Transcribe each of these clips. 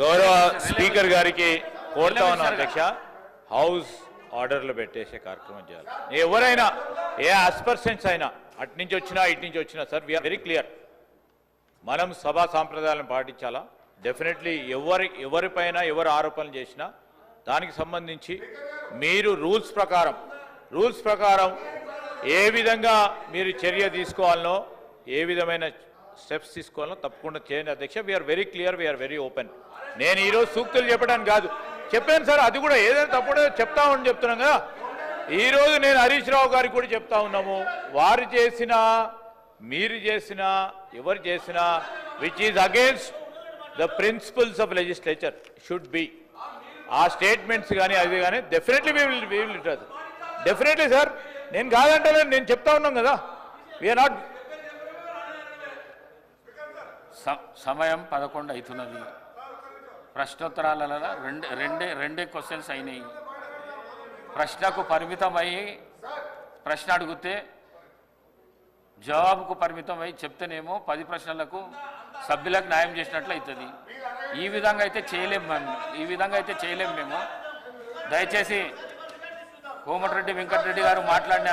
గౌరవ స్పీకర్ గారికి కోరుతా ఉన్నా అధ్యక్ష, హౌస్ ఆర్డర్లు పెట్టేసే కార్యక్రమం చేయాలి. ఎవరైనా ఏ ఆస్పర్సెన్స్ అయినా అటు నుంచి వచ్చినా ఇటు నుంచి వచ్చినా సార్ వీఆర్ వెరీ క్లియర్. మనం సభా సాంప్రదాయాలను పాటించాలా. డెఫినెట్లీ ఎవరిపైన ఎవరు ఆరోపణలు చేసినా దానికి సంబంధించి మీరు రూల్స్ ప్రకారం ఏ విధంగా మీరు చర్య తీసుకోవాలనో, ఏ విధమైన స్టెప్స్ తీసుకోవాలనో తప్పకుండా చేయండి అధ్యక్ష. We're very clear, we're very open. నేను ఈరోజు సూక్తులు చెప్పడానికి కాదు, చెప్పాను సార్, అది కూడా ఏదైనా తప్పుడే చెప్తామని చెప్తున్నాం కదా. ఈరోజు నేను హరీష్ రావు గారికి కూడా చెప్తా ఉన్నాము, వారు చేసినా మీరు చేసినా ఎవరు చేసినా which is against the principles of legislature should be, ఆ స్టేట్మెంట్స్ కానీ అది కానీ definitely we will definitely sir. నేను కాదంటే నేను చెప్తా ఉన్నాం కదా. We're not. సమయం 11 అవుతున్నది. ప్రశ్నోత్తరాలలో రెండే క్వశ్చన్స్ అయినాయి. ప్రశ్నకు పరిమితమై ప్రశ్న అడిగితే జవాబుకు పరిమితమై చెప్తేనేమో 10 ప్రశ్నలకు సభ్యులకు న్యాయం చేసినట్లు అవుతుంది. ఈ విధంగా అయితే చేయలేము మేము. దయచేసి కోమటిరెడ్డి వెంకటరెడ్డి గారు మాట్లాడిన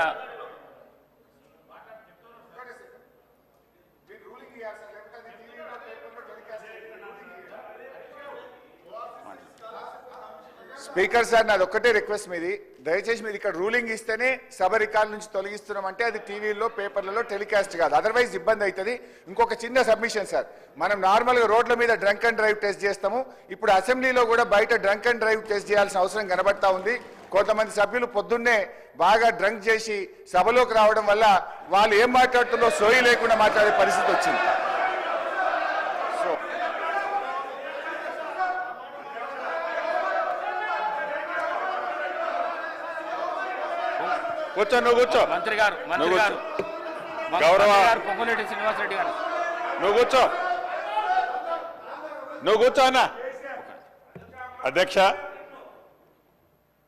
స్పీకర్ సార్, నాది ఒక్కటే రిక్వెస్ట్ మీది, దయచేసి మీరు ఇక్కడ రూలింగ్ ఇస్తేనే సభ రికార్డు నుంచి తొలగిస్తున్నామంటే అది టీవీలో పేపర్లలో టెలికాస్ట్ కాదు, అదర్వైజ్ ఇబ్బంది అవుతుంది. ఇంకొక చిన్న సబ్మిషన్ సార్, మనం నార్మల్గా రోడ్ల మీద డ్రంక్ అండ్ డ్రైవ్ టెస్ట్ చేస్తాము, ఇప్పుడు అసెంబ్లీలో కూడా బయట డ్రంక్ అండ్ డ్రైవ్ టెస్ట్ చేయాల్సిన అవసరం కనబడతా ఉంది. కొంతమంది సభ్యులు పొద్దున్నే బాగా డ్రంక్ చేసి సభలోకి రావడం వల్ల వాళ్ళు ఏం మాట్లాడుతుందో సోయి లేకుండా మాట్లాడే పరిస్థితి వచ్చింది. కూర్చో, నువ్వు కూర్చో. మంత్రి గారు గౌరవ పొంగులేటి శ్రీనివాసరెడ్డి గారు నువ్వు కూర్చో అన్న. అధ్యక్ష,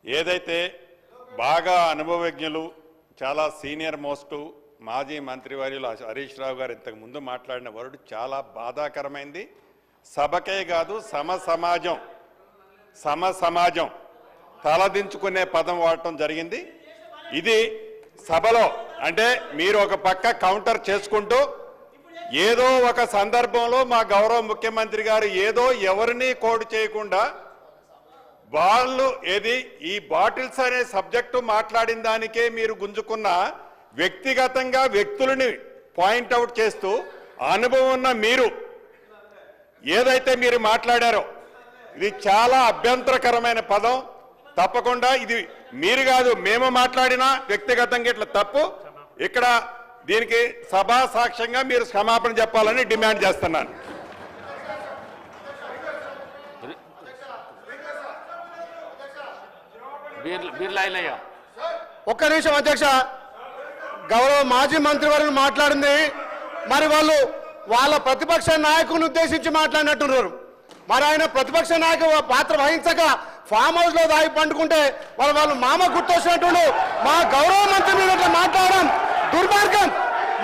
ఏదైతే బాగా అనుభవజ్ఞులు, చాలా సీనియర్ మోస్ట్ మాజీ మంత్రివర్యులు హరీష్ రావు గారు ఇంతకు ముందు మాట్లాడిన వర్డ్ చాలా బాధాకరమైంది. సభకే కాదు సమాజం తలదించుకునే పదం వాడటం జరిగింది. ఇది సభలో అంటే మీరు ఒక పక్క కౌంటర్ చేసుకుంటూ ఏదో ఒక సందర్భంలో మా గౌరవ ముఖ్యమంత్రి గారు ఏదో ఎవరిని కోడ్ చేయకుండా వాళ్ళు ఏది ఈ బాటిల్స్ అనే సబ్జెక్టు మాట్లాడిన దానికే మీరు గుంజుకున్న వ్యక్తిగతంగా వ్యక్తులని పాయింట్అవుట్ చేస్తూ అనుభవం ఉన్న మీరు ఏదైతే మీరు మాట్లాడారో ఇది చాలా అభ్యంతరకరమైన పదం. తప్పకుండా ఇది మీరు కాదు, మేము మాట్లాడినా వ్యక్తిగతంగా ఇట్లా తప్పు. ఇక్కడ దీనికి సభా సాక్ష్యంగా మీరు క్షమాపణ చెప్పాలని డిమాండ్ చేస్తున్నాను. ఒక్క నిమిషం అధ్యక్ష, గౌరవ మాజీ మంత్రివర్యులు మాట్లాడింది మరి వాళ్ళ ప్రతిపక్ష నాయకుని ఉద్దేశించి మాట్లాడినట్టున్నారు. మరి ఆయన ప్రతిపక్ష నాయకు పాత్ర వహించక ఫామ్ హౌస్ లో దాగి పండుకుంటే వాళ్ళు మామ గుర్తొచ్చినట్టు మా గౌరవ మంత్రి మీద మాట్లాడడం దుర్మార్గం.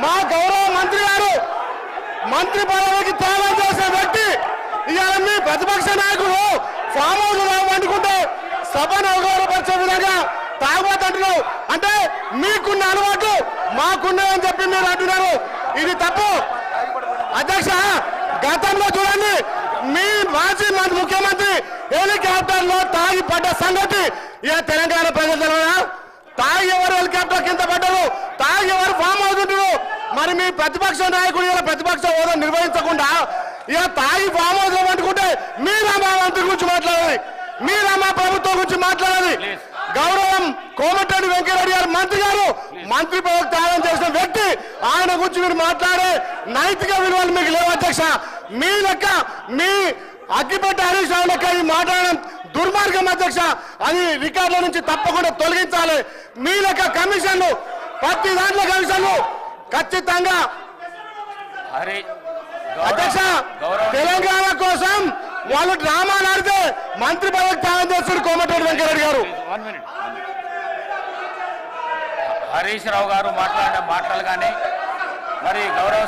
మా గౌరవ మంత్రి గారు మంత్రి పదవికి త్యాగం చేసిన వ్యక్తి ఇవాళ మీ ప్రతిపక్ష నాయకుడు ఫామ్ హౌస్ లో పండుకుంటే సభను అవగౌరవపరిచే విధంగా తాగబోతుంటున్నావు అంటే మీకున్న అలవాటు మాకున్నదని చెప్పి మీరు అంటున్నారు. ఇది తప్పు అధ్యక్ష. గతంలో చూడండి, మీ మాజీ ముఖ్యమంత్రి హెలికాప్టర్ లో తాగి పడ్డ సంగతి తెలంగాణ ప్రజలు తెలియదా? తాగి ఎవరు హెలికాప్టర్ కింద పడ్డారు, తాగి ఎవరు ఫామ్ అవుతుంటారు. మరి మీ ప్రతిపక్ష నాయకుడు ఇలా ప్రతిపక్ష హోదా నిర్వహించకుండా ఇక తాగి ఫామ్ హౌస్ లో పండుకుంటే మీరా మా మంత్రి గురించి మాట్లాడాలి, మీరా మా ప్రభుత్వం గురించి మాట్లాడాలి. గౌరవం కోమటిరెడ్డి వెంకటరెడ్డి గారు మంత్రి గారు మంత్రి పదవికి త్యాగం చేసిన వ్యక్తి, ఆయన గురించి మీరు మాట్లాడే నైతిక విలువలు మీకు లేవు అధ్యక్ష. మీ లెక్క మీ అగ్గిపెట్టి హరీష్ రావు లెక్క ఈ మాట్లాడడం దుర్మార్గం అధ్యక్ష. అది రికార్డుల నుంచి తప్పకుండా తొలగించాలి. మీ లెక్క కమిషన్లు ప్రతి దాంట్లో కమిషన్లు ఖచ్చితంగా అధ్యక్ష. తెలంగాణ కోసం వాళ్ళు డ్రామాలు ఆడితే మంత్రి పదవికి త్యాగం చేస్తారు కోమటిరెడ్డి వెంకటరెడ్డి గారు. హరీష్ రావు గారు మాట్లాడిన మాటలు కానీ మరి గౌరవ